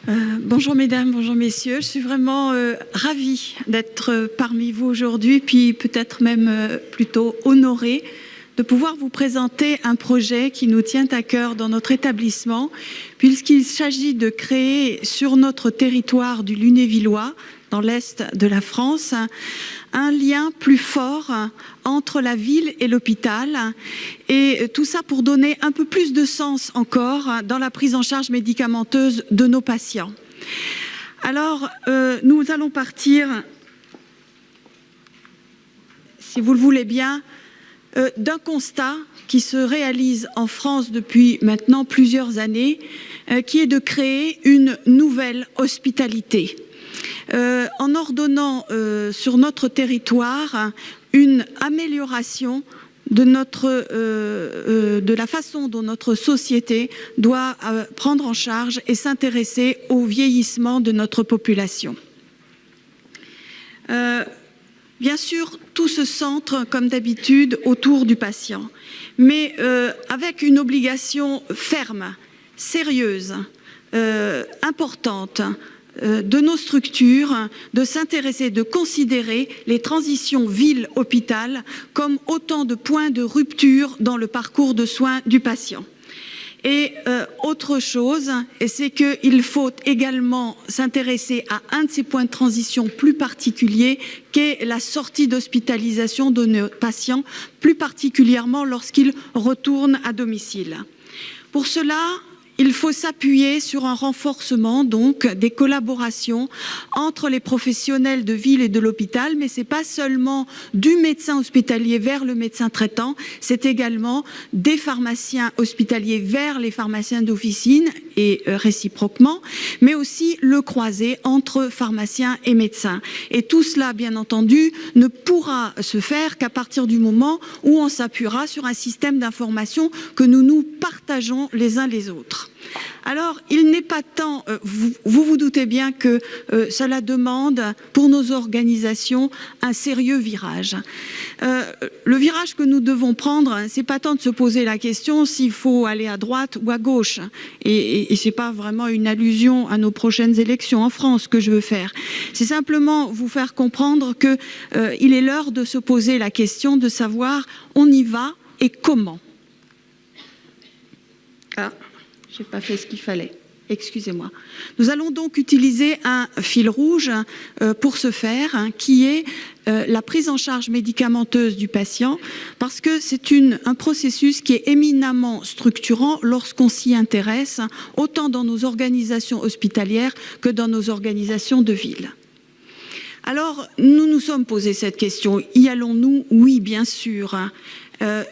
Bonjour mesdames, bonjour messieurs. Je suis vraiment ravie d'être parmi vous aujourd'hui, puis peut-être même plutôt honorée de pouvoir vous présenter un projet qui nous tient à cœur dans notre établissement, puisqu'il s'agit de créer sur notre territoire du Lunévillois, dans l'est de la France, un lien plus fort entre la ville et l'hôpital, et tout ça pour donner un peu plus de sens encore dans la prise en charge médicamenteuse de nos patients. Alors, nous allons partir, si vous le voulez bien, d'un constat qui se réalise en France depuis maintenant plusieurs années, qui est de créer une nouvelle hospitalité. En ordonnant sur notre territoire une amélioration de la façon dont notre société doit prendre en charge et s'intéresser au vieillissement de notre population. Bien sûr, tout se centre, comme d'habitude, autour du patient, mais avec une obligation ferme, sérieuse, importante, de nos structures, de s'intéresser, de considérer les transitions ville-hôpital comme autant de points de rupture dans le parcours de soins du patient. Et autre chose, c'est qu'il faut également s'intéresser à un de ces points de transition plus particuliers, qu'est la sortie d'hospitalisation de nos patients, plus particulièrement lorsqu'ils retournent à domicile. Pour cela, il faut s'appuyer sur un renforcement donc des collaborations entre les professionnels de ville et de l'hôpital, mais ce n'est pas seulement du médecin hospitalier vers le médecin traitant, c'est également des pharmaciens hospitaliers vers les pharmaciens d'officine et réciproquement, mais aussi le croisé entre pharmaciens et médecins. Et tout cela, bien entendu, ne pourra se faire qu'à partir du moment où on s'appuiera sur un système d'information que nous partageons les uns les autres. Alors, il n'est pas temps, vous vous doutez bien que cela demande pour nos organisations un sérieux virage. Le virage que nous devons prendre, c'est pas tant de se poser la question s'il faut aller à droite ou à gauche. Et c'est pas vraiment une allusion à nos prochaines élections en France que je veux faire. C'est simplement vous faire comprendre que il est l'heure de se poser la question de savoir on y va et comment. Ah. Je n'ai pas fait ce qu'il fallait. Excusez-moi. Nous allons donc utiliser un fil rouge pour ce faire, qui est la prise en charge médicamenteuse du patient, parce que c'est un processus qui est éminemment structurant lorsqu'on s'y intéresse, autant dans nos organisations hospitalières que dans nos organisations de ville. Alors, nous nous sommes posé cette question. Y allons-nous? Oui, bien sûr.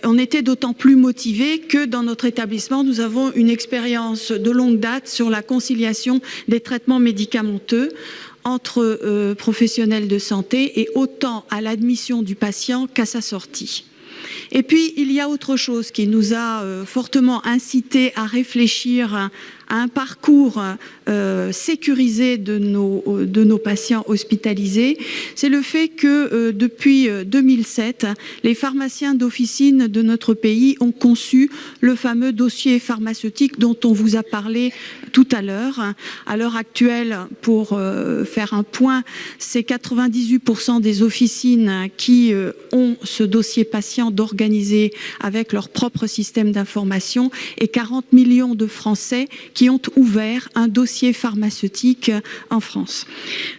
On était d'autant plus motivés que dans notre établissement, nous avons une expérience de longue date sur la conciliation des traitements médicamenteux entre professionnels de santé et autant à l'admission du patient qu'à sa sortie. Et puis, il y a autre chose qui nous a fortement incité à réfléchir à un parcours sécurisé de nos patients hospitalisés, c'est le fait que depuis 2007, les pharmaciens d'officine de notre pays ont conçu le fameux dossier pharmaceutique dont on vous a parlé tout à l'heure. À l'heure actuelle, pour faire un point, c'est 98% des officines qui ont ce dossier patient d'organiser avec leur propre système d'information et 40 millions de Français qui ont ouvert un dossier pharmaceutique en France.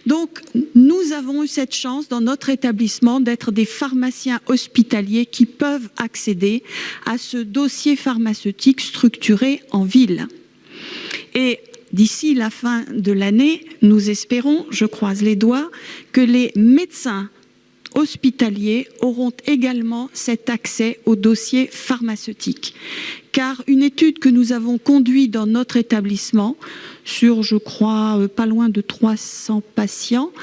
Donc, nous avons eu cette chance dans notre établissement d'être des pharmaciens hospitaliers qui peuvent accéder à ce dossier pharmaceutique structuré en ville. Et d'ici la fin de l'année, nous espérons, je croise les doigts, que les médecins hospitaliers auront également cet accès au dossier pharmaceutique. Car une étude que nous avons conduite dans notre établissement, sur, je crois, pas loin de 300 patients,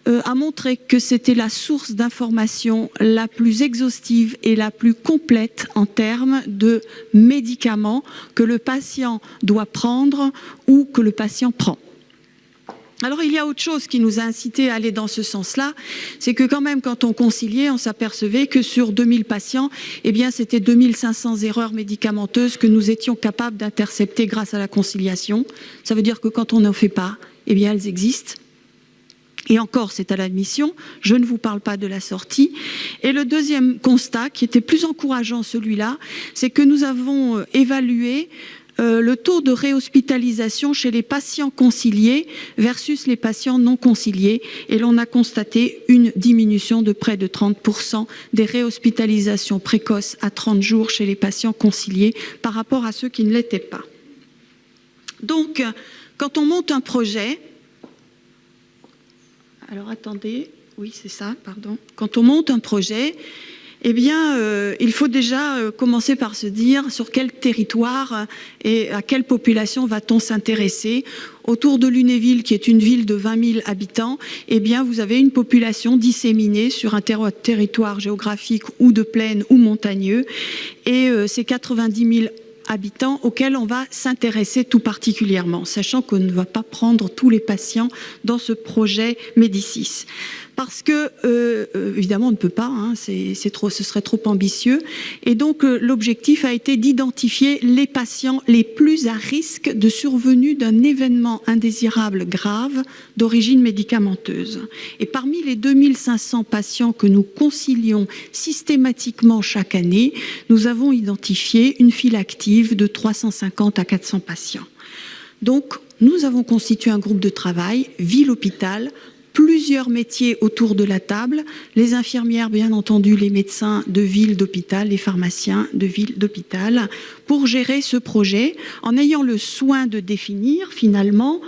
a montré que c'était la source d'information la plus exhaustive et la plus complète en termes de médicaments que le patient doit prendre ou que le patient prend. Alors, il y a autre chose qui nous a incité à aller dans ce sens-là, c'est que quand même, quand on conciliait, on s'apercevait que sur 2000 patients, eh bien, c'était 2500 erreurs médicamenteuses que nous étions capables d'intercepter grâce à la conciliation. Ça veut dire que quand on n'en fait pas, eh bien, elles existent. Et encore, c'est à l'admission, je ne vous parle pas de la sortie. Et le deuxième constat, qui était plus encourageant celui-là, c'est que nous avons évalué le taux de réhospitalisation chez les patients conciliés versus les patients non conciliés. Et l'on a constaté une diminution de près de 30% des réhospitalisations précoces à 30 jours chez les patients conciliés par rapport à ceux qui ne l'étaient pas. Donc, quand on monte un projet, alors attendez, oui c'est ça, pardon. Quand on monte un projet, eh bien, il faut déjà commencer par se dire sur quel territoire et à quelle population va-t-on s'intéresser. Autour de Lunéville, qui est une ville de 20 000 habitants, eh bien, vous avez une population disséminée sur un territoire géographique ou de plaine ou montagneux, et c'est 90 000 habitants auxquels on va s'intéresser tout particulièrement, sachant qu'on ne va pas prendre tous les patients dans ce projet Médicis. Parce que, évidemment, on ne peut pas, hein, ce serait trop ambitieux. Et donc, l'objectif a été d'identifier les patients les plus à risque de survenue d'un événement indésirable grave d'origine médicamenteuse. Et parmi les 2500 patients que nous concilions systématiquement chaque année, nous avons identifié une file active de 350 à 400 patients. Donc, nous avons constitué un groupe de travail, ville-hôpital, plusieurs métiers autour de la table, les infirmières, bien entendu, les médecins de ville, d'hôpital, les pharmaciens de ville, d'hôpital, pour gérer ce projet en ayant le soin de définir finalement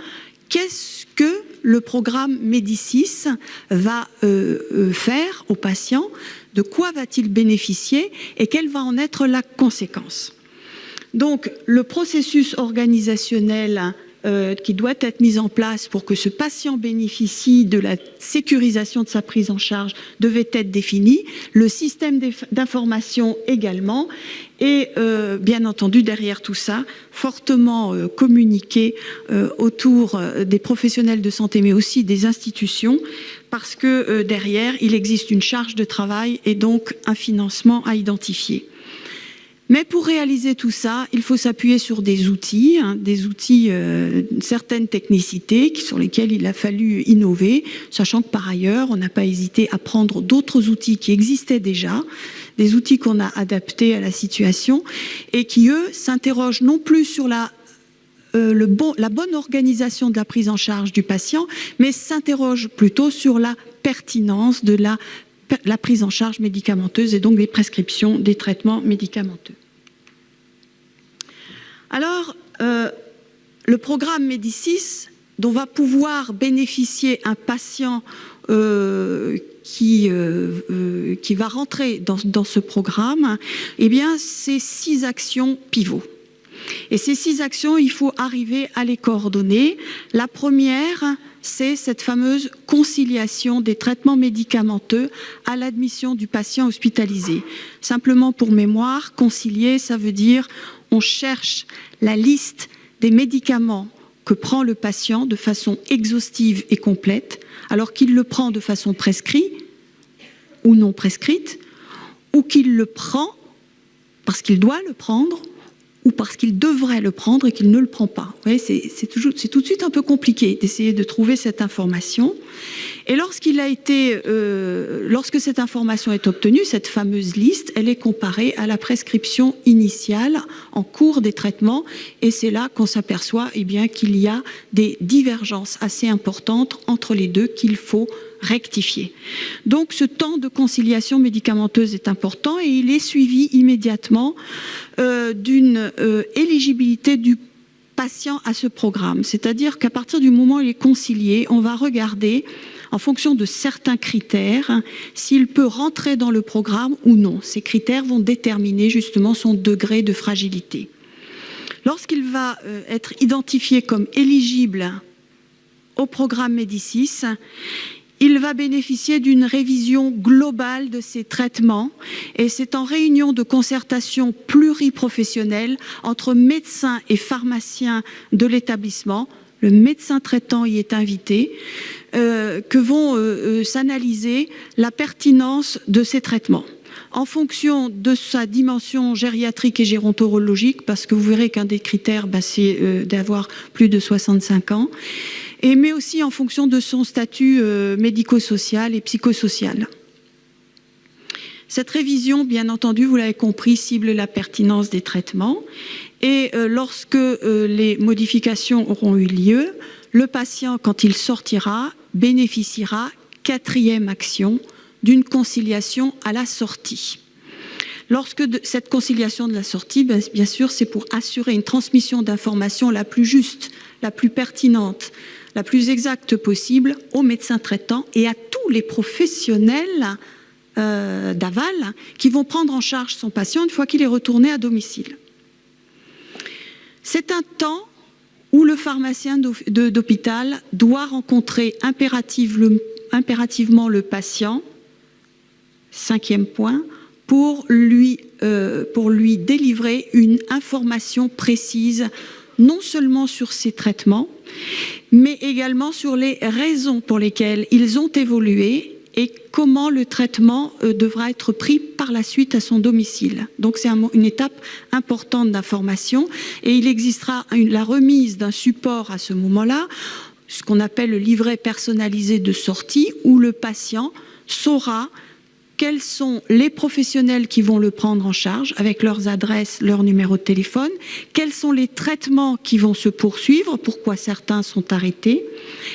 qu'est-ce que le programme Médicis va faire aux patients, de quoi va-t-il bénéficier et quelle va en être la conséquence. Donc, le processus organisationnel qui doit être mise en place pour que ce patient bénéficie de la sécurisation de sa prise en charge devait être défini, le système d'information également, et bien entendu derrière tout ça, fortement communiqué autour des professionnels de santé, mais aussi des institutions, parce que derrière, il existe une charge de travail et donc un financement à identifier. Mais pour réaliser tout ça, il faut s'appuyer sur des outils, certaines technicités sur lesquelles il a fallu innover, sachant que par ailleurs, on n'a pas hésité à prendre d'autres outils qui existaient déjà, des outils qu'on a adaptés à la situation et qui, eux, s'interrogent non plus sur la bonne organisation de la prise en charge du patient, mais s'interrogent plutôt sur la pertinence de la prise en charge médicamenteuse et donc des prescriptions des traitements médicamenteux. Alors, le programme Médicis, dont va pouvoir bénéficier un patient qui va rentrer dans ce programme, eh bien, c'est 6 actions pivots. Et ces 6 actions, il faut arriver à les coordonner. La première, c'est cette fameuse conciliation des traitements médicamenteux à l'admission du patient hospitalisé. Simplement pour mémoire, concilier, ça veut dire on cherche la liste des médicaments que prend le patient de façon exhaustive et complète, alors qu'il le prend de façon prescrite ou non prescrite, ou qu'il le prend parce qu'il doit le prendre, ou parce qu'il devrait le prendre et qu'il ne le prend pas. Vous voyez, c'est tout de suite un peu compliqué d'essayer de trouver cette information. Et lorsque cette information est obtenue, cette fameuse liste, elle est comparée à la prescription initiale en cours des traitements, et c'est là qu'on s'aperçoit qu'il y a des divergences assez importantes entre les deux qu'il faut rectifier. Donc ce temps de conciliation médicamenteuse est important et il est suivi immédiatement d'une éligibilité du patient à ce programme. C'est-à-dire qu'à partir du moment où il est concilié, on va regarder en fonction de certains critères s'il peut rentrer dans le programme ou non. Ces critères vont déterminer justement son degré de fragilité. Lorsqu'il va être identifié comme éligible au programme Médicis, il va bénéficier d'une révision globale de ses traitements et c'est en réunion de concertation pluriprofessionnelle entre médecins et pharmaciens de l'établissement, le médecin traitant y est invité, que vont s'analyser la pertinence de ces traitements en fonction de sa dimension gériatrique et gérontologique, parce que vous verrez qu'un des critères, c'est d'avoir plus de 65 ans, mais aussi en fonction de son statut médico-social et psychosocial. Cette révision, bien entendu, vous l'avez compris, cible la pertinence des traitements, et lorsque les modifications auront eu lieu, le patient, quand il sortira, bénéficiera, 4e action, d'une conciliation à la sortie. Lorsque cette conciliation de la sortie, bien sûr, c'est pour assurer une transmission d'informations la plus juste, la plus pertinente, la plus exacte possible aux médecins traitants et à tous les professionnels d'aval qui vont prendre en charge son patient une fois qu'il est retourné à domicile. C'est un temps où le pharmacien d'hôpital doit rencontrer impérativement le patient, 5e point, pour lui délivrer une information précise, non seulement sur ses traitements, mais également sur les raisons pour lesquelles ils ont évolué et comment le traitement devra être pris par la suite à son domicile. Donc c'est une étape importante d'information, et il existera la remise d'un support à ce moment-là, ce qu'on appelle le livret personnalisé de sortie, où le patient saura quels sont les professionnels qui vont le prendre en charge avec leurs adresses, leur numéro de téléphone, quels sont les traitements qui vont se poursuivre, pourquoi certains sont arrêtés,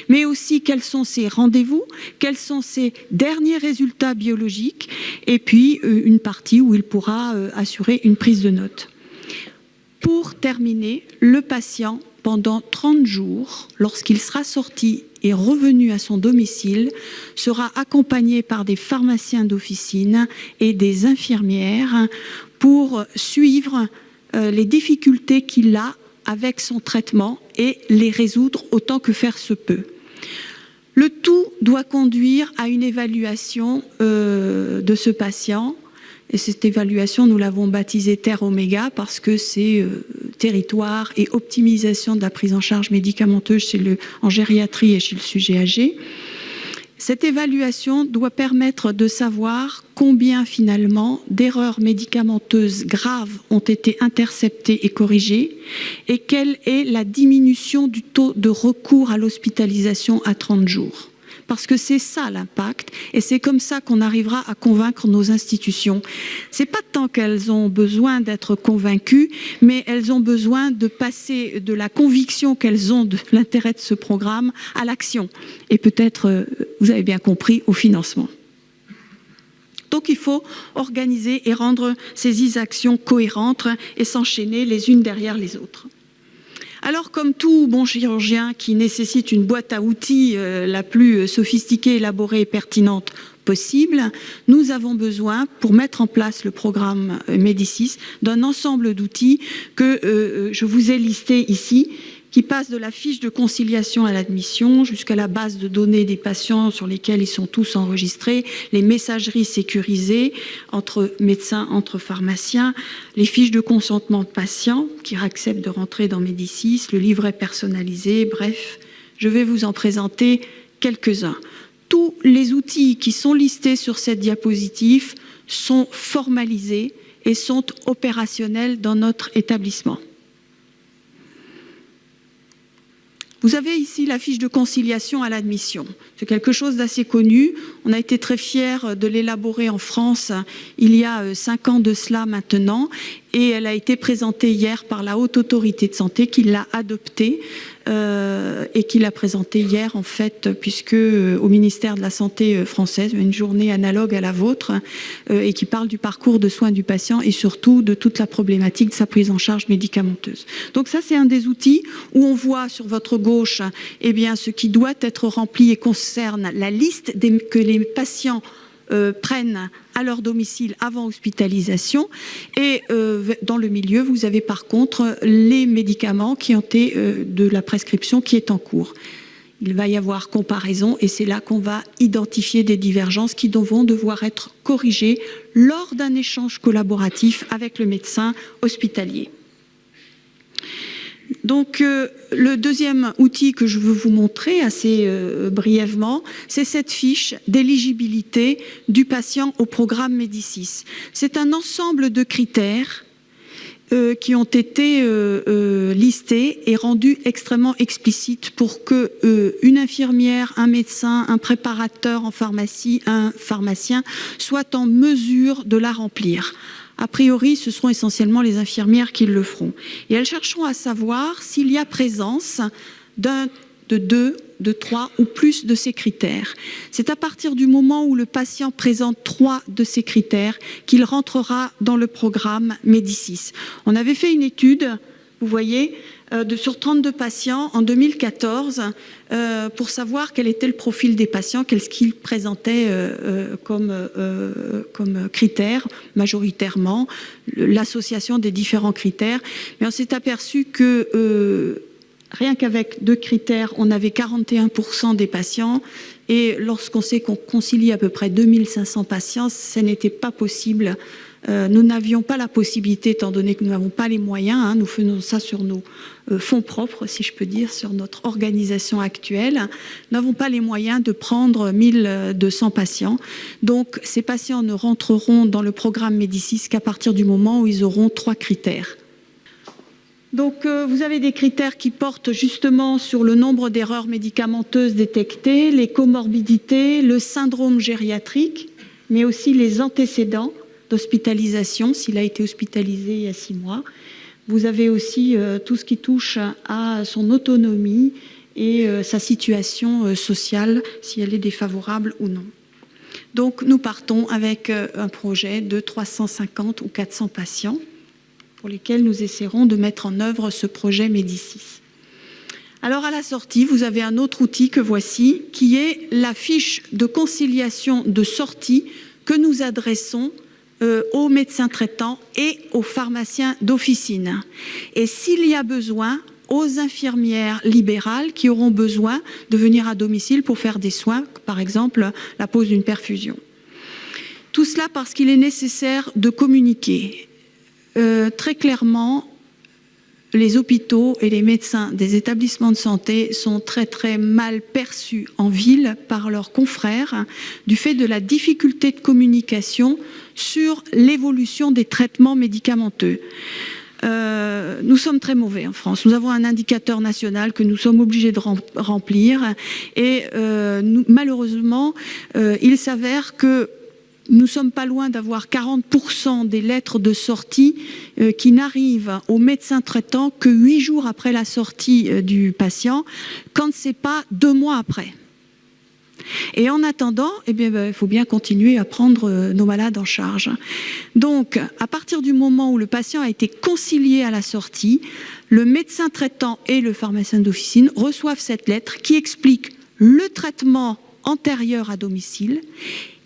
mais aussi quels sont ses rendez-vous, quels sont ses derniers résultats biologiques, et puis une partie où il pourra assurer une prise de notes. Pour terminer, le patient, pendant 30 jours, lorsqu'il sera sorti et revenu à son domicile, sera accompagné par des pharmaciens d'officine et des infirmières pour suivre les difficultés qu'il a avec son traitement et les résoudre autant que faire se peut. Le tout doit conduire à une évaluation de ce patient. Et cette évaluation, nous l'avons baptisée Terre Oméga parce que c'est territoire et optimisation de la prise en charge médicamenteuse en gériatrie et chez le sujet âgé. Cette évaluation doit permettre de savoir combien finalement d'erreurs médicamenteuses graves ont été interceptées et corrigées et quelle est la diminution du taux de recours à l'hospitalisation à 30 jours. Parce que c'est ça l'impact, et c'est comme ça qu'on arrivera à convaincre nos institutions. C'est pas tant qu'elles ont besoin d'être convaincues, mais elles ont besoin de passer de la conviction qu'elles ont de l'intérêt de ce programme à l'action. Et peut-être, vous avez bien compris, au financement. Donc il faut organiser et rendre ces actions cohérentes et s'enchaîner les unes derrière les autres. Alors, comme tout bon chirurgien qui nécessite une boîte à outils la plus sophistiquée, élaborée et pertinente possible, nous avons besoin, pour mettre en place le programme Médicis, d'un ensemble d'outils que je vous ai listés ici, qui passe de la fiche de conciliation à l'admission jusqu'à la base de données des patients sur lesquels ils sont tous enregistrés, les messageries sécurisées entre médecins, entre pharmaciens, les fiches de consentement de patients qui acceptent de rentrer dans Médicis, le livret personnalisé, bref, je vais vous en présenter quelques-uns. Tous les outils qui sont listés sur cette diapositive sont formalisés et sont opérationnels dans notre établissement. Vous avez ici la fiche de conciliation à l'admission. C'est quelque chose d'assez connu. On a été très fiers de l'élaborer en France il y a 5 ans de cela maintenant. Et elle a été présentée hier par la Haute Autorité de Santé qui l'a adoptée et qui l'a présentée hier en fait, puisque au ministère de la Santé française, une journée analogue à la vôtre et qui parle du parcours de soins du patient et surtout de toute la problématique de sa prise en charge médicamenteuse. Donc ça, c'est un des outils où on voit sur votre gauche ce qui doit être rempli et concerne la liste que les patients prennent à leur domicile avant hospitalisation, et dans le milieu vous avez par contre les médicaments qui ont été de la prescription qui est en cours. Il va y avoir comparaison et c'est là qu'on va identifier des divergences qui vont devoir être corrigées lors d'un échange collaboratif avec le médecin hospitalier. Donc, le deuxième outil que je veux vous montrer assez brièvement, c'est cette fiche d'éligibilité du patient au programme Médicis. C'est un ensemble de critères qui ont été listés et rendus extrêmement explicites pour que une infirmière, un médecin, un préparateur en pharmacie, un pharmacien soient en mesure de la remplir. A priori, ce seront essentiellement les infirmières qui le feront. Et elles chercheront à savoir s'il y a présence d'un, de deux, de trois ou plus de ces critères. C'est à partir du moment où le patient présente 3 de ces critères qu'il rentrera dans le programme Médicis. On avait fait une étude, vous voyez, sur 32 patients en 2014 pour savoir quel était le profil des patients, qu'est-ce qu'ils présentaient comme critères majoritairement, l'association des différents critères. Mais on s'est aperçu que rien qu'avec 2 critères, on avait 41% des patients. Et lorsqu'on sait qu'on concilie à peu près 2500 patients, ce n'était pas possible. Nous n'avions pas la possibilité, étant donné que nous n'avons pas les moyens, nous faisons ça sur nos fonds propres, si je peux dire, sur notre organisation actuelle. Nous n'avons pas les moyens de prendre 1200 patients. Donc, ces patients ne rentreront dans le programme Médicis qu'à partir du moment où ils auront 3 critères. Donc, vous avez des critères qui portent justement sur le nombre d'erreurs médicamenteuses détectées, les comorbidités, le syndrome gériatrique, mais aussi les antécédents d'hospitalisation, s'il a été hospitalisé il y a 6 mois. Vous avez aussi tout ce qui touche à son autonomie et sa situation sociale, si elle est défavorable ou non. Donc, nous partons avec un projet de 350 ou 400 patients pour lesquels nous essaierons de mettre en œuvre ce projet Médicis. Alors à la sortie, vous avez un autre outil que voici, qui est la fiche de conciliation de sortie que nous adressons aux médecins traitants et aux pharmaciens d'officine. Et s'il y a besoin, aux infirmières libérales qui auront besoin de venir à domicile pour faire des soins, par exemple la pose d'une perfusion. Tout cela parce qu'il est nécessaire de communiquer. Très clairement, les hôpitaux et les médecins des établissements de santé sont très très mal perçus en ville par leurs confrères du fait de la difficulté de communication sur l'évolution des traitements médicamenteux. Nous sommes très mauvais en France. Nous avons un indicateur national que nous sommes obligés de remplir et malheureusement, il s'avère que nous ne sommes pas loin d'avoir 40% des lettres de sortie qui n'arrivent au médecin traitant que 8 jours après la sortie du patient, quand ce n'est pas 2 mois après. Et en attendant, il faut bien continuer à prendre nos malades en charge. Donc, à partir du moment où le patient a été concilié à la sortie, le médecin traitant et le pharmacien d'officine reçoivent cette lettre qui explique le traitement antérieur à domicile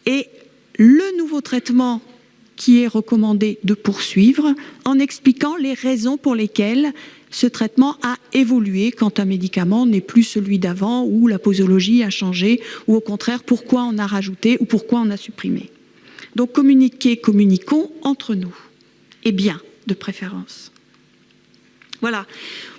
et le nouveau traitement qui est recommandé de poursuivre en expliquant les raisons pour lesquelles ce traitement a évolué quand un médicament n'est plus celui d'avant ou la posologie a changé ou au contraire pourquoi on a rajouté ou pourquoi on a supprimé. Donc communiquons entre nous et bien de préférence. Voilà,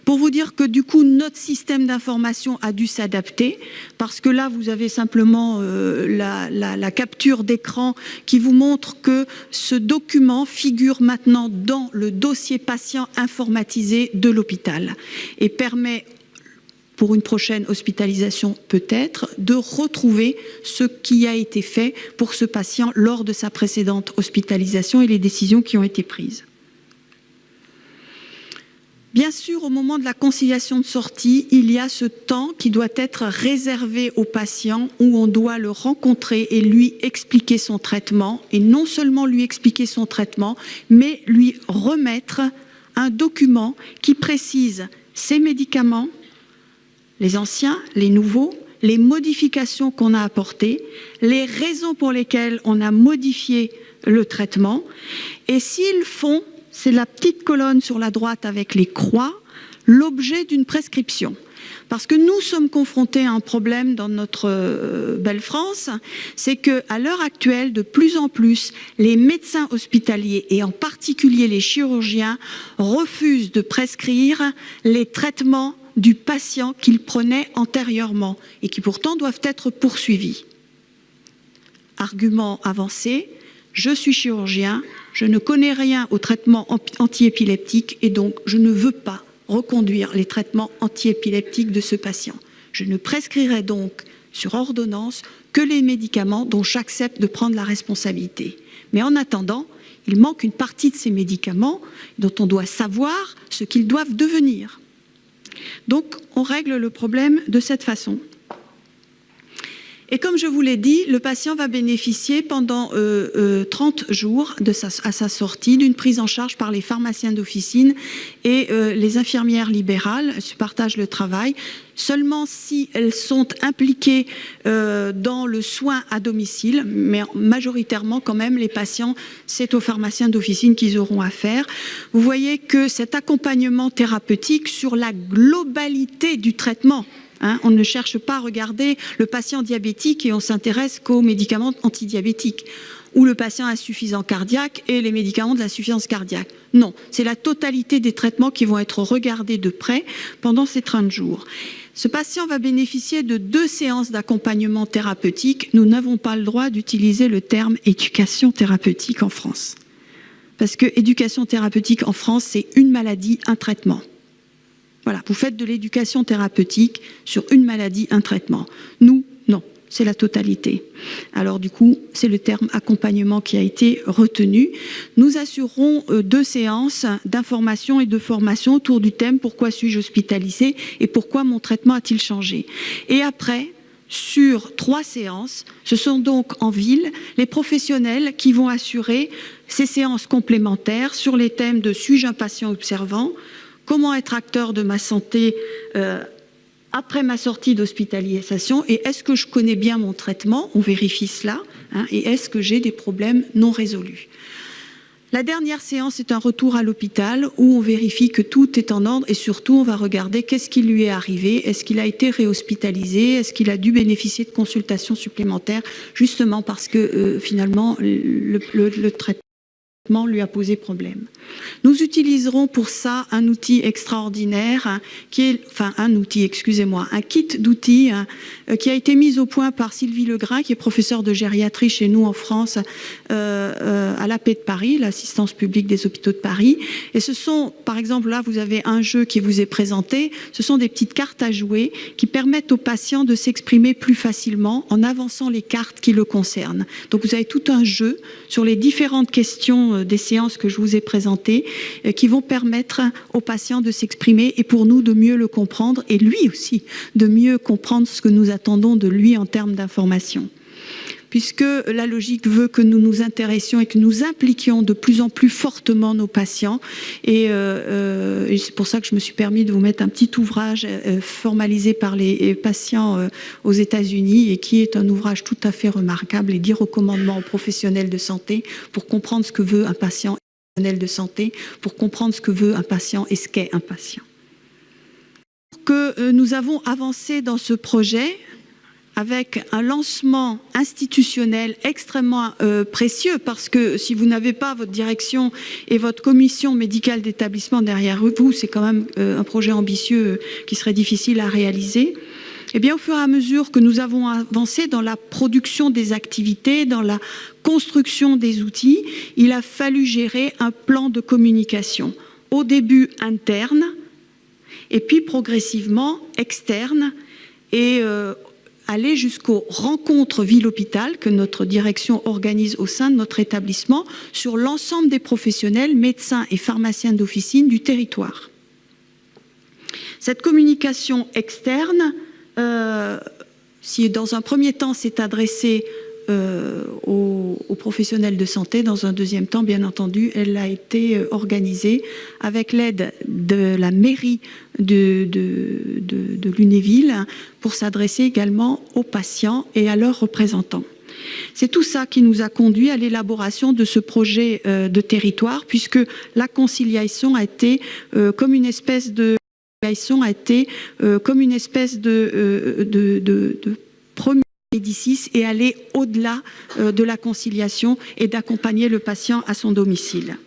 pour vous dire que du coup notre système d'information a dû s'adapter parce que là vous avez simplement la capture d'écran qui vous montre que ce document figure maintenant dans le dossier patient informatisé de l'hôpital et permet pour une prochaine hospitalisation peut-être, de retrouver ce qui a été fait pour ce patient lors de sa précédente hospitalisation et les décisions qui ont été prises. Bien sûr, au moment de la conciliation de sortie, il y a ce temps qui doit être réservé au patient où on doit le rencontrer et lui expliquer son traitement. Et non seulement lui expliquer son traitement, mais lui remettre un document qui précise ses médicaments, les anciens, les nouveaux, les modifications qu'on a apportées, les raisons pour lesquelles on a modifié le traitement. Et s'ils font, c'est la petite colonne sur la droite avec les croix, l'objet d'une prescription. Parce que nous sommes confrontés à un problème dans notre belle France, c'est qu'à l'heure actuelle, de plus en plus, les médecins hospitaliers, et en particulier les chirurgiens, refusent de prescrire les traitements du patient qu'ils prenaient antérieurement et qui pourtant doivent être poursuivis. Argument avancé, je suis chirurgien, je ne connais rien aux traitements antiépileptiques et donc je ne veux pas reconduire les traitements antiépileptiques de ce patient. Je ne prescrirai donc sur ordonnance que les médicaments dont j'accepte de prendre la responsabilité. Mais en attendant, il manque une partie de ces médicaments dont on doit savoir ce qu'ils doivent devenir. Donc, on règle le problème de cette façon. Et comme je vous l'ai dit, le patient va bénéficier pendant 30 jours à sa sortie d'une prise en charge par les pharmaciens d'officine et les infirmières libérales. Elles se partagent le travail. Seulement si elles sont impliquées dans le soin à domicile, mais majoritairement quand même les patients, c'est aux pharmaciens d'officine qu'ils auront affaire. Vous voyez que cet accompagnement thérapeutique sur la globalité du traitement, on ne cherche pas à regarder le patient diabétique et on s'intéresse qu'aux médicaments antidiabétiques ou le patient insuffisant cardiaque et les médicaments de l'insuffisance cardiaque. Non, c'est la totalité des traitements qui vont être regardés de près pendant ces 30 jours. Ce patient va bénéficier de 2 séances d'accompagnement thérapeutique. Nous n'avons pas le droit d'utiliser le terme éducation thérapeutique en France. Parce que éducation thérapeutique en France, c'est une maladie, un traitement. Voilà, vous faites de l'éducation thérapeutique sur une maladie, un traitement. Nous, non, c'est la totalité. Alors du coup, c'est le terme accompagnement qui a été retenu. Nous assurerons 2 séances d'information et de formation autour du thème « Pourquoi suis-je hospitalisé ?» et « Pourquoi mon traitement a-t-il changé ?» Et après, sur 3 séances, ce sont donc en ville les professionnels qui vont assurer ces séances complémentaires sur les thèmes de « Suis-je un patient observant ?» Comment être acteur de ma santé après ma sortie d'hospitalisation et est-ce que je connais bien mon traitement? On vérifie cela. Et est-ce que j'ai des problèmes non résolus? La dernière séance est un retour à l'hôpital où on vérifie que tout est en ordre et surtout on va regarder qu'est-ce qui lui est arrivé, est-ce qu'il a été réhospitalisé, est-ce qu'il a dû bénéficier de consultations supplémentaires justement parce que finalement le traitement lui a posé problème. Nous utiliserons pour ça un outil extraordinaire, un kit d'outils qui a été mis au point par Sylvie Legrain, qui est professeure de gériatrie chez nous en France, à l'AP de Paris, l'assistance publique des hôpitaux de Paris. Et ce sont, par exemple, là vous avez un jeu qui vous est présenté, ce sont des petites cartes à jouer qui permettent aux patients de s'exprimer plus facilement en avançant les cartes qui le concernent. Donc vous avez tout un jeu sur les différentes questions des séances que je vous ai présentées qui vont permettre aux patients de s'exprimer et pour nous de mieux le comprendre et lui aussi de mieux comprendre ce que nous attendons de lui en termes d'information. Puisque la logique veut que nous nous intéressions et que nous impliquions de plus en plus fortement nos patients. Et c'est pour ça que je me suis permis de vous mettre un petit ouvrage formalisé par les patients aux États-Unis et qui est un ouvrage tout à fait remarquable et 10 recommandements aux professionnels de santé pour comprendre ce que veut un patient et professionnel de santé, pour comprendre ce que veut un patient et ce qu'est un patient. Que nous avons avancé dans ce projet avec un lancement institutionnel extrêmement précieux parce que si vous n'avez pas votre direction et votre commission médicale d'établissement derrière vous, c'est quand même un projet ambitieux qui serait difficile à réaliser. Eh bien, au fur et à mesure que nous avons avancé dans la production des activités, dans la construction des outils, il a fallu gérer un plan de communication. Au début interne et puis progressivement externe et aller jusqu'aux rencontres ville-hôpital que notre direction organise au sein de notre établissement sur l'ensemble des professionnels, médecins et pharmaciens d'officine du territoire. Cette communication externe, si dans un premier temps c'est adressé aux professionnels de santé, dans un deuxième temps, bien entendu, elle a été organisée avec l'aide de la mairie de Lunéville pour s'adresser également aux patients et à leurs représentants. C'est tout ça qui nous a conduit à l'élaboration de ce projet de territoire, puisque la conciliation a été comme une espèce de a été comme une espèce de premier Médicis et aller au-delà de la conciliation et d'accompagner le patient à son domicile.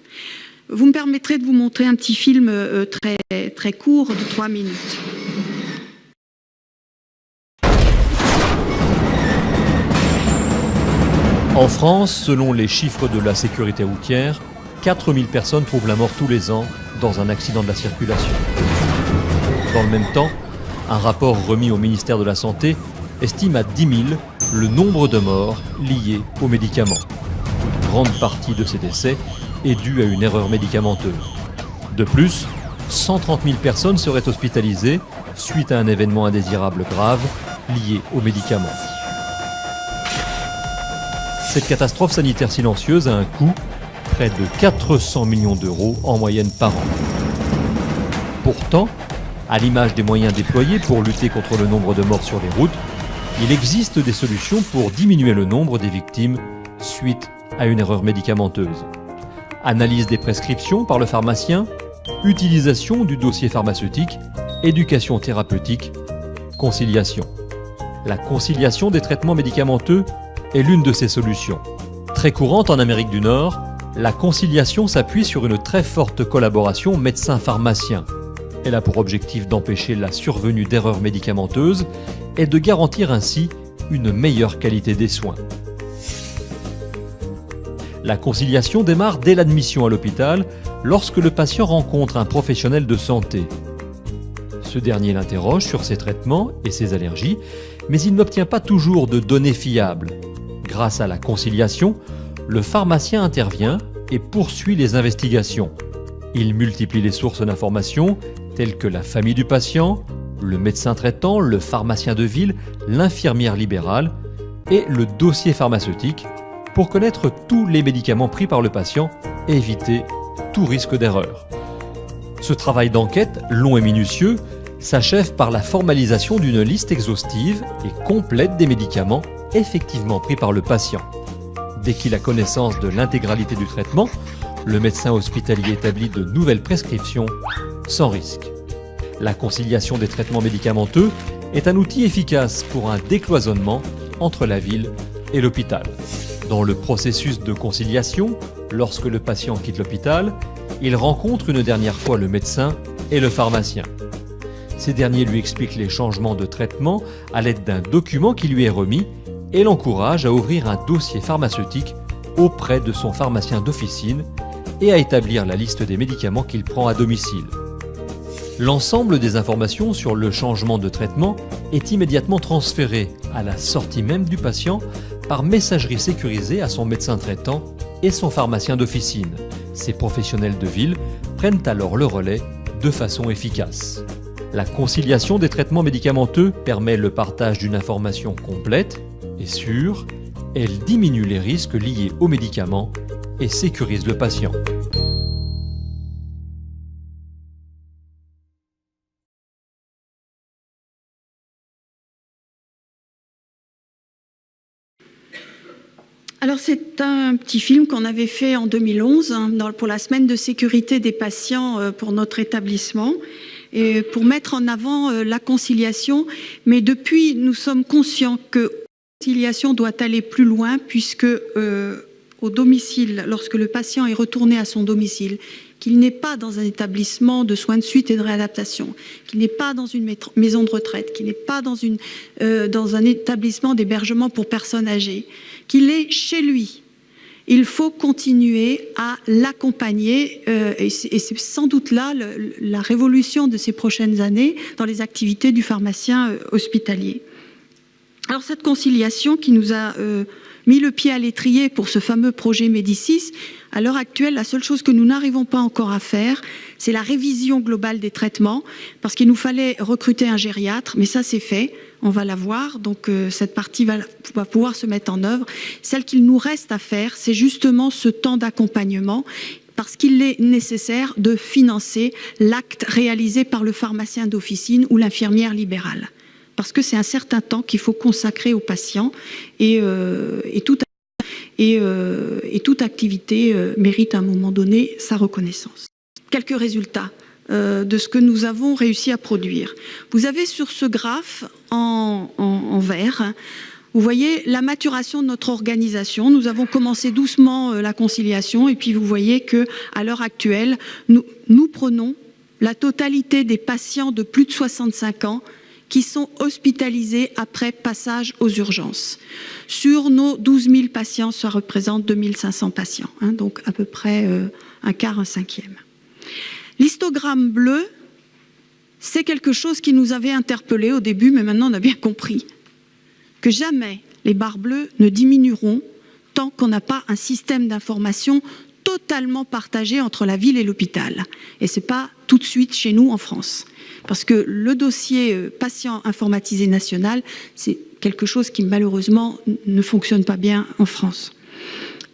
Vous me permettrez de vous montrer un petit film très court de 3 minutes. En France, selon les chiffres de la sécurité routière, 4000 personnes trouvent la mort tous les ans dans un accident de la circulation. Dans le même temps, un rapport remis au ministère de la Santé estime à 10 000 le nombre de morts liés aux médicaments. Une grande partie de ces décès est due à une erreur médicamenteuse. De plus, 130 000 personnes seraient hospitalisées suite à un événement indésirable grave lié aux médicaments. Cette catastrophe sanitaire silencieuse a un coût près de 400 millions d'euros en moyenne par an. Pourtant, à l'image des moyens déployés pour lutter contre le nombre de morts sur les routes, il existe des solutions pour diminuer le nombre des victimes suite à une erreur médicamenteuse. Analyse des prescriptions par le pharmacien, utilisation du dossier pharmaceutique, éducation thérapeutique, conciliation. La conciliation des traitements médicamenteux est l'une de ces solutions. Très courante en Amérique du Nord, la conciliation s'appuie sur une très forte collaboration médecin-pharmacien. Elle a pour objectif d'empêcher la survenue d'erreurs médicamenteuses et de garantir ainsi une meilleure qualité des soins. La conciliation démarre dès l'admission à l'hôpital lorsque le patient rencontre un professionnel de santé. Ce dernier l'interroge sur ses traitements et ses allergies, mais il n'obtient pas toujours de données fiables. Grâce à la conciliation, le pharmacien intervient et poursuit les investigations. Il multiplie les sources d'informations telles que la famille du patient, le médecin traitant, le pharmacien de ville, l'infirmière libérale et le dossier pharmaceutique pour connaître tous les médicaments pris par le patient et éviter tout risque d'erreur. Ce travail d'enquête, long et minutieux, s'achève par la formalisation d'une liste exhaustive et complète des médicaments effectivement pris par le patient. Dès qu'il a connaissance de l'intégralité du traitement, le médecin hospitalier établit de nouvelles prescriptions sans risque. La conciliation des traitements médicamenteux est un outil efficace pour un décloisonnement entre la ville et l'hôpital. Dans le processus de conciliation, lorsque le patient quitte l'hôpital, il rencontre une dernière fois le médecin et le pharmacien. Ces derniers lui expliquent les changements de traitement à l'aide d'un document qui lui est remis et l'encouragent à ouvrir un dossier pharmaceutique auprès de son pharmacien d'officine et à établir la liste des médicaments qu'il prend à domicile. L'ensemble des informations sur le changement de traitement est immédiatement transféré à la sortie même du patient par messagerie sécurisée à son médecin traitant et son pharmacien d'officine. Ces professionnels de ville prennent alors le relais de façon efficace. La conciliation des traitements médicamenteux permet le partage d'une information complète et sûre. Elle diminue les risques liés aux médicaments et sécurise le patient. Alors c'est un petit film qu'on avait fait en 2011 pour la semaine de sécurité des patients pour notre établissement et pour mettre en avant la conciliation. Mais depuis, nous sommes conscients que la conciliation doit aller plus loin puisque au domicile, lorsque le patient est retourné à son domicile, qu'il n'est pas dans un établissement de soins de suite et de réadaptation, qu'il n'est pas dans une maison de retraite, qu'il n'est pas dans un établissement d'hébergement pour personnes âgées, qu'il est chez lui. Il faut continuer à l'accompagner et c'est sans doute là la révolution de ces prochaines années dans les activités du pharmacien hospitalier. Alors cette conciliation qui nous a mis le pied à l'étrier pour ce fameux projet Médicis, à l'heure actuelle, la seule chose que nous n'arrivons pas encore à faire, c'est la révision globale des traitements, parce qu'il nous fallait recruter un gériatre, mais ça c'est fait, on va l'avoir, donc cette partie va pouvoir se mettre en œuvre. Celle qu'il nous reste à faire, c'est justement ce temps d'accompagnement, parce qu'il est nécessaire de financer l'acte réalisé par le pharmacien d'officine ou l'infirmière libérale. Parce que c'est un certain temps qu'il faut consacrer aux patients et toute activité mérite à un moment donné sa reconnaissance. Quelques résultats. de ce que nous avons réussi à produire. Vous avez sur ce graphe en vert, vous voyez la maturation de notre organisation. Nous avons commencé doucement la conciliation et puis vous voyez qu'à l'heure actuelle, nous prenons la totalité des patients de plus de 65 ans qui sont hospitalisés après passage aux urgences. Sur nos 12 000 patients, ça représente 2 500 patients, hein, donc à peu près un quart, un cinquième. L'histogramme bleu, c'est quelque chose qui nous avait interpellés au début, mais maintenant on a bien compris que jamais les barres bleues ne diminueront tant qu'on n'a pas un système d'information totalement partagé entre la ville et l'hôpital. Et ce n'est pas tout de suite chez nous en France. Parce que le dossier patient informatisé national, c'est quelque chose qui malheureusement ne fonctionne pas bien en France.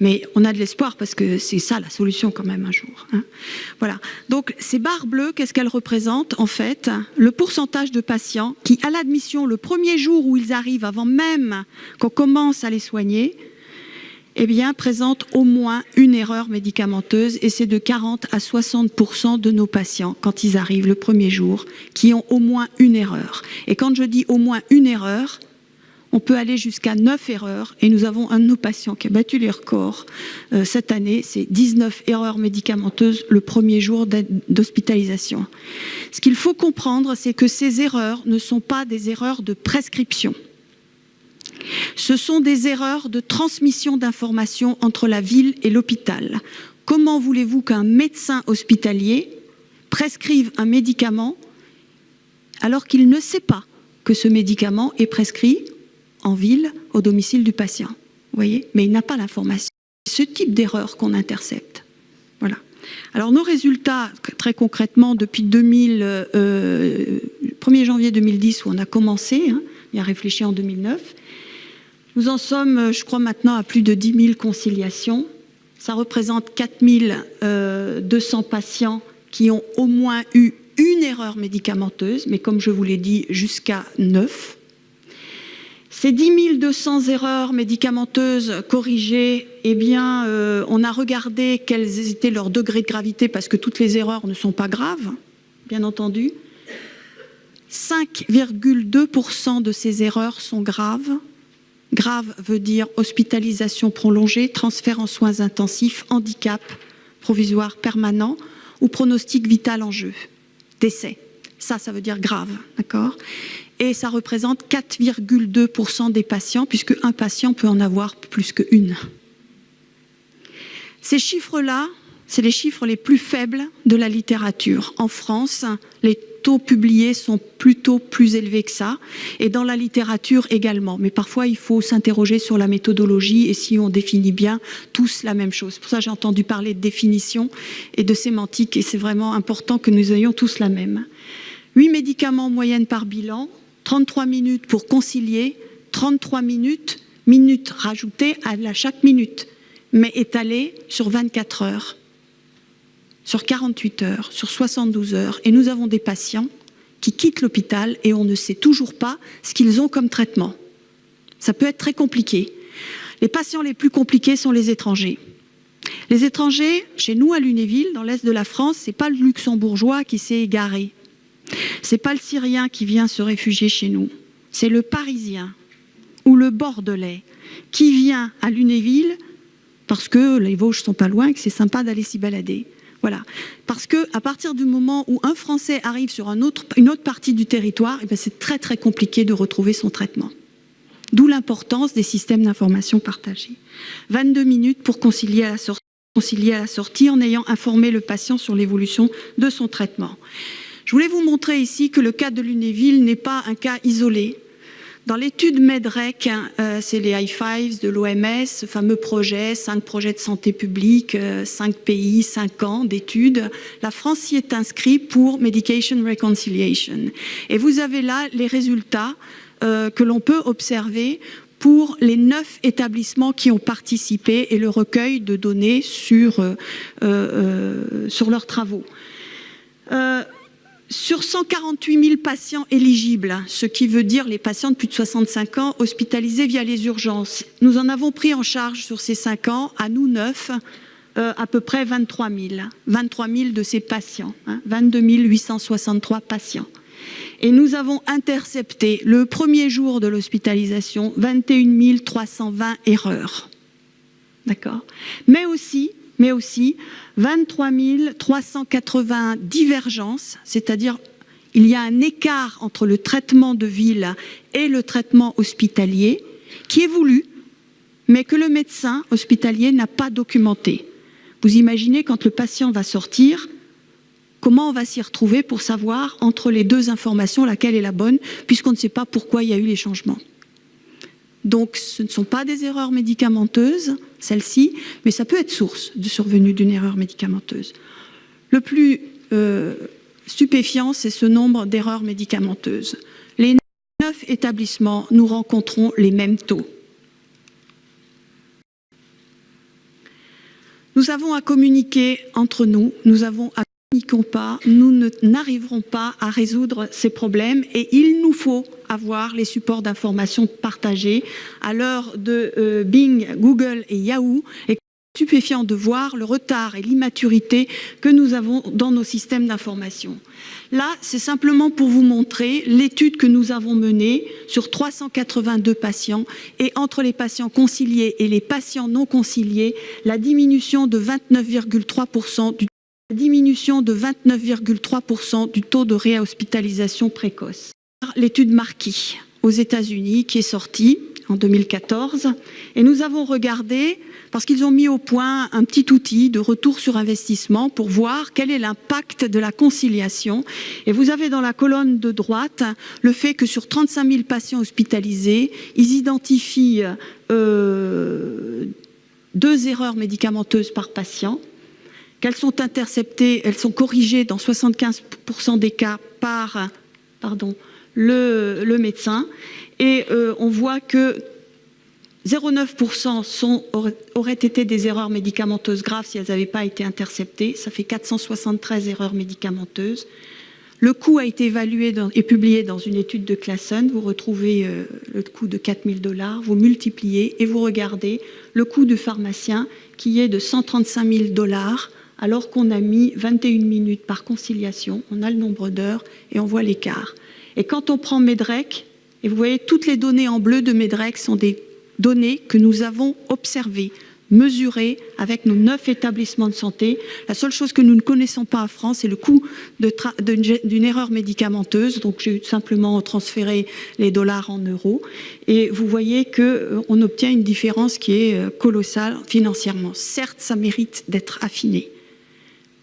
Mais on a de l'espoir parce que c'est ça la solution quand même un jour. Hein. Voilà. Donc ces barres bleues, qu'est-ce qu'elles représentent en fait? Le pourcentage de patients qui, à l'admission, le premier jour où ils arrivent, avant même qu'on commence à les soigner, eh bien, présentent au moins une erreur médicamenteuse et c'est de 40 à 60% de nos patients, quand ils arrivent le premier jour, qui ont au moins une erreur. Et quand je dis au moins une erreur, on peut aller jusqu'à 9 erreurs et nous avons un de nos patients qui a battu les records cette année, c'est 19 erreurs médicamenteuses le premier jour d'hospitalisation. Ce qu'il faut comprendre, c'est que ces erreurs ne sont pas des erreurs de prescription. Ce sont des erreurs de transmission d'informations entre la ville et l'hôpital. Comment voulez-vous qu'un médecin hospitalier prescrive un médicament alors qu'il ne sait pas que ce médicament est prescrit en ville, au domicile du patient, vous voyez, mais il n'a pas l'information. C'est ce type d'erreur qu'on intercepte. Voilà. Alors nos résultats, très concrètement, depuis 1er janvier 2010, où on a commencé, hein, on y a réfléchi en 2009, nous en sommes, je crois, maintenant à plus de 10 000 conciliations. Ça représente 4 200 patients qui ont au moins eu une erreur médicamenteuse, mais comme je vous l'ai dit, jusqu'à 9. Ces 10 200 erreurs médicamenteuses corrigées, eh bien, on a regardé quels étaient leurs degrés de gravité, parce que toutes les erreurs ne sont pas graves, bien entendu. 5,2% de ces erreurs sont graves. Grave veut dire hospitalisation prolongée, transfert en soins intensifs, handicap provisoire permanent ou pronostic vital en jeu, décès. Ça veut dire grave, d'accord ? Et ça représente 4,2% des patients, puisque un patient peut en avoir plus qu'une. Ces chiffres-là, c'est les chiffres les plus faibles de la littérature. En France, les taux publiés sont plutôt plus élevés que ça, et dans la littérature également. Mais parfois, il faut s'interroger sur la méthodologie et si on définit bien tous la même chose. Pour ça, j'ai entendu parler de définition et de sémantique, et c'est vraiment important que nous ayons tous la même. 8 médicaments en moyenne par bilan, 33 minutes pour concilier, 33 minutes rajoutées à chaque minute, mais étalées sur 24 heures, sur 48 heures, sur 72 heures. Et nous avons des patients qui quittent l'hôpital et on ne sait toujours pas ce qu'ils ont comme traitement. Ça peut être très compliqué. Les patients les plus compliqués sont les étrangers. Les étrangers, chez nous à Lunéville, dans l'est de la France, ce n'est pas le luxembourgeois qui s'est égaré. Ce n'est pas le Syrien qui vient se réfugier chez nous, c'est le Parisien ou le Bordelais qui vient à Lunéville parce que les Vosges ne sont pas loin et que c'est sympa d'aller s'y balader. Voilà. Parce qu'à partir du moment où un Français arrive sur une autre partie du territoire, eh bien c'est très très compliqué de retrouver son traitement. D'où l'importance des systèmes d'information partagés. 22 minutes pour concilier à la sortie en ayant informé le patient sur l'évolution de son traitement. Je voulais vous montrer ici que le cas de Lunéville n'est pas un cas isolé. Dans l'étude MEDREC, c'est les high fives de l'OMS, ce fameux projet, 5 projets de santé publique, 5 pays, 5 ans d'études. La France s'y est inscrite pour Medication Reconciliation. Et vous avez là les résultats que l'on peut observer pour les 9 établissements qui ont participé et le recueil de données sur leurs travaux. Sur 148 000 patients éligibles, ce qui veut dire les patients de plus de 65 ans hospitalisés via les urgences, nous en avons pris en charge sur ces 5 ans, à nous 9, à peu près 23 000. 23 000 de ces patients, 22 863 patients. Et nous avons intercepté, le premier jour de l'hospitalisation, 21 320 erreurs. D'accord ? Mais aussi 23 380 divergences, c'est-à-dire il y a un écart entre le traitement de ville et le traitement hospitalier qui est voulu, mais que le médecin hospitalier n'a pas documenté. Vous imaginez quand le patient va sortir, comment on va s'y retrouver pour savoir entre les deux informations laquelle est la bonne, puisqu'on ne sait pas pourquoi il y a eu les changements. Donc ce ne sont pas des erreurs médicamenteuses, celles-ci, mais ça peut être source de survenue d'une erreur médicamenteuse. Le plus stupéfiant, c'est ce nombre d'erreurs médicamenteuses. Les 9 établissements, nous rencontrons les mêmes taux. Nous avons à communiquer entre nous, nous n'arriverons pas à résoudre ces problèmes et il nous faut avoir les supports d'information partagés. À l'heure de Bing, Google et Yahoo, et stupéfiant de voir le retard et l'immaturité que nous avons dans nos systèmes d'information. Là, c'est simplement pour vous montrer l'étude que nous avons menée sur 382 patients et entre les patients conciliés et les patients non conciliés, la diminution de 29,3% du taux de réhospitalisation précoce. L'étude Marquis aux États-Unis qui est sortie en 2014 et nous avons regardé parce qu'ils ont mis au point un petit outil de retour sur investissement pour voir quel est l'impact de la conciliation. Et vous avez dans la colonne de droite le fait que sur 35 000 patients hospitalisés, ils identifient 2 erreurs médicamenteuses par patient, qu'elles sont interceptées, elles sont corrigées dans 75% des cas par le médecin. Et on voit que 0,9% auraient été des erreurs médicamenteuses graves si elles n'avaient pas été interceptées. Ça fait 473 erreurs médicamenteuses. Le coût a été évalué et publié dans une étude de Classen. Vous retrouvez le coût de 4 000 $. Vous multipliez et vous regardez le coût du pharmacien qui est de 135 000 $, alors qu'on a mis 21 minutes par conciliation. On a le nombre d'heures et on voit l'écart. Et quand on prend Medrec, et vous voyez toutes les données en bleu de Medrec sont des données que nous avons observées, mesurées avec nos 9 établissements de santé. La seule chose que nous ne connaissons pas en France, c'est le coût d'une erreur médicamenteuse. Donc j'ai simplement transféré les dollars en euros. Et vous voyez qu'on obtient une différence qui est colossale financièrement. Certes, ça mérite d'être affiné.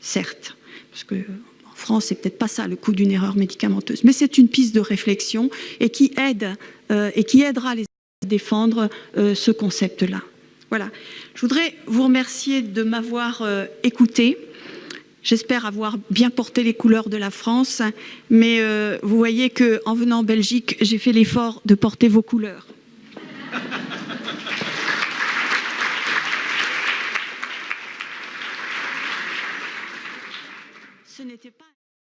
Certes, parce que en France, c'est peut-être pas ça le coût d'une erreur médicamenteuse, mais c'est une piste de réflexion et qui aidera les à défendre ce concept-là. Voilà. Je voudrais vous remercier de m'avoir écouté. J'espère avoir bien porté les couleurs de la France, mais vous voyez qu'en venant en Belgique, j'ai fait l'effort de porter vos couleurs. Ce n'était pas